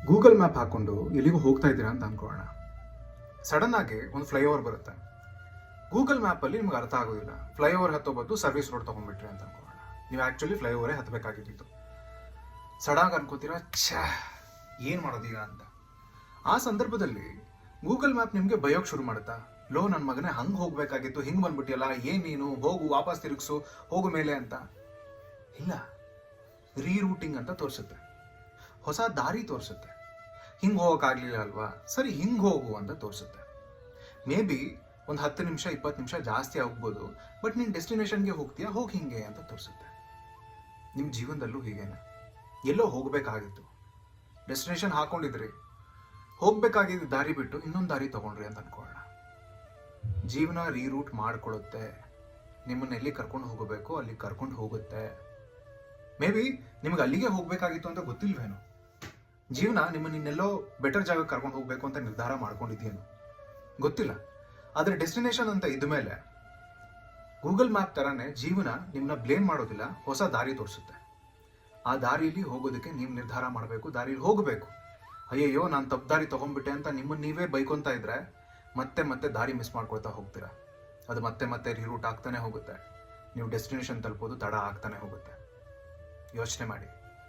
Google map ಹಾಕ್ಕೊಂಡು ಎಲ್ಲಿಗೂ ಹೋಗ್ತಾ ಇದ್ದೀರಾ ಅಂತ ಅಂದ್ಕೊಳ್ಳೋಣ. ಸಡನ್ ಆಗಿ ಒಂದು ಫ್ಲೈಓವರ್ ಬರುತ್ತೆ. ಗೂಗಲ್ ಮ್ಯಾಪಲ್ಲಿ ನಿಮ್ಗೆ ಅರ್ಥ ಆಗೋದಿಲ್ಲ. ಫ್ಲೈಓವರ್ ಹತ್ತೋ ಬದ್ದು ಸರ್ವಿಸ್ ರೋಡ್ ತೊಗೊಂಡ್ಬಿಟ್ರಿ ಅಂತ ಅಂದ್ಕೊಳ್ಳೋಣ. ನೀವು ಆ್ಯಕ್ಚುಲಿ ಫ್ಲೈಓವರೇ ಹತ್ತಬೇಕಾಗಿದ್ದು. ಸಡನ್ ಅನ್ಕೋತೀರಾ, ಏನು ಮಾಡೋದೀಗ ಅಂತ. ಆ ಸಂದರ್ಭದಲ್ಲಿ ಗೂಗಲ್ ಮ್ಯಾಪ್ ನಿಮಗೆ ಬಯೋಕ್ಕೆ ಶುರು ಮಾಡುತ್ತಾ, ಲೋ ನನ್ನ ಮಗನೇ ಹಂಗೆ ಹೋಗ್ಬೇಕಾಗಿತ್ತು, ಹಿಂಗೆ ಬಂದ್ಬಿಟ್ಟಿಯಲ್ಲ, ಏನು ನೀನು ಹೋಗು, ವಾಪಸ್ ತಿರುಗಿಸು, ಹೋಗು ಮೇಲೆ ಅಂತ. ಇಲ್ಲ, ರೀರೂಟಿಂಗ್ ಅಂತ ತೋರಿಸುತ್ತೆ, ಹೊಸ ದಾರಿ ತೋರಿಸುತ್ತೆ. ಹಿಂಗೆ ಹೋಗೋಕ್ಕಾಗಲಿಲ್ಲ ಅಲ್ವಾ, ಸರಿ ಹಿಂಗೆ ಹೋಗು ಅಂತ ತೋರಿಸುತ್ತೆ. ಮೇ ಬಿ ಒಂದು 10 ನಿಮಿಷ 20 ನಿಮಿಷ ಜಾಸ್ತಿ ಆಗ್ಬೋದು, ಬಟ್ ನೀನು ಡೆಸ್ಟಿನೇಷನ್ಗೆ ಹೋಗ್ತೀಯಾ, ಹೋಗಿ ಹಿಂಗೆ ಅಂತ ತೋರಿಸುತ್ತೆ. ನಿಮ್ಮ ಜೀವನದಲ್ಲೂ ಹೀಗೇನೆ. ಎಲ್ಲೋ ಹೋಗಬೇಕಾಗಿತ್ತು, ಡೆಸ್ಟಿನೇಷನ್ ಹಾಕೊಂಡಿದ್ರಿ, ಹೋಗ್ಬೇಕಾಗಿದ್ದ ದಾರಿ ಬಿಟ್ಟು ಇನ್ನೊಂದು ದಾರಿ ತಗೊಂಡ್ರಿ ಅಂತ ಅನ್ಕೊಳ್ಳೋಣ. ಜೀವನ ರೀರೂಟ್ ಮಾಡ್ಕೊಳ್ಳುತ್ತೆ. ನಿಮ್ಮನ್ನ ಎಲ್ಲಿ ಕರ್ಕೊಂಡು ಹೋಗಬೇಕು ಅಲ್ಲಿ ಕರ್ಕೊಂಡು ಹೋಗುತ್ತೆ. ಮೇ ಬಿ ನಿಮ್ಗೆ ಅಲ್ಲಿಗೆ ಹೋಗ್ಬೇಕಾಗಿತ್ತು ಅಂತ ಗೊತ್ತಿಲ್ವೇನೋ. ಜೀವನ ನಿಮ್ಮನ್ನ ಇನ್ನೆಲ್ಲೋ ಬೆಟರ್ ಜಾಗಕ್ಕೆ ಕರ್ಕೊಂಡು ಹೋಗ್ಬೇಕು ಅಂತ ನಿರ್ಧಾರ ಮಾಡ್ಕೊಂಡಿದ್ದೀನೋ ಗೊತ್ತಿಲ್ಲ. ಆದರೆ ಡೆಸ್ಟಿನೇಷನ್ ಅಂತ ಇದ್ದ ಮೇಲೆ ಗೂಗಲ್ ಮ್ಯಾಪ್ ಥರನೇ ಜೀವನ ನಿಮ್ಮನ್ನ ಬ್ಲೇಮ್ ಮಾಡೋದಿಲ್ಲ, ಹೊಸ ದಾರಿ ತೋರಿಸುತ್ತೆ. ಆ ದಾರಿಯಲ್ಲಿ ಹೋಗೋದಕ್ಕೆ ನೀವು ನಿರ್ಧಾರ ಮಾಡಬೇಕು, ದಾರಿಯಲ್ಲಿ ಹೋಗಬೇಕು. ಅಯ್ಯಯ್ಯೋ ನಾನು ತಪ್ಪು ದಾರಿ ತೊಗೊಂಡ್ಬಿಟ್ಟೆ ಅಂತ ನಿಮ್ಮನ್ನು ನೀವೇ ಬೈಕೊಂತ ಇದ್ರೆ ಮತ್ತೆ ಮತ್ತೆ ದಾರಿ ಮಿಸ್ ಮಾಡ್ಕೊಳ್ತಾ ಹೋಗ್ತೀರಾ. ಅದು ಮತ್ತೆ ಮತ್ತೆ ರೀರೂಟ್ ಆಗ್ತಾನೆ ಹೋಗುತ್ತೆ. ನೀವು ಡೆಸ್ಟಿನೇಷನ್ ತಲುಪೋದು ತಡ ಆಗ್ತಾನೆ ಹೋಗುತ್ತೆ. ಯೋಚನೆ ಮಾಡಿ.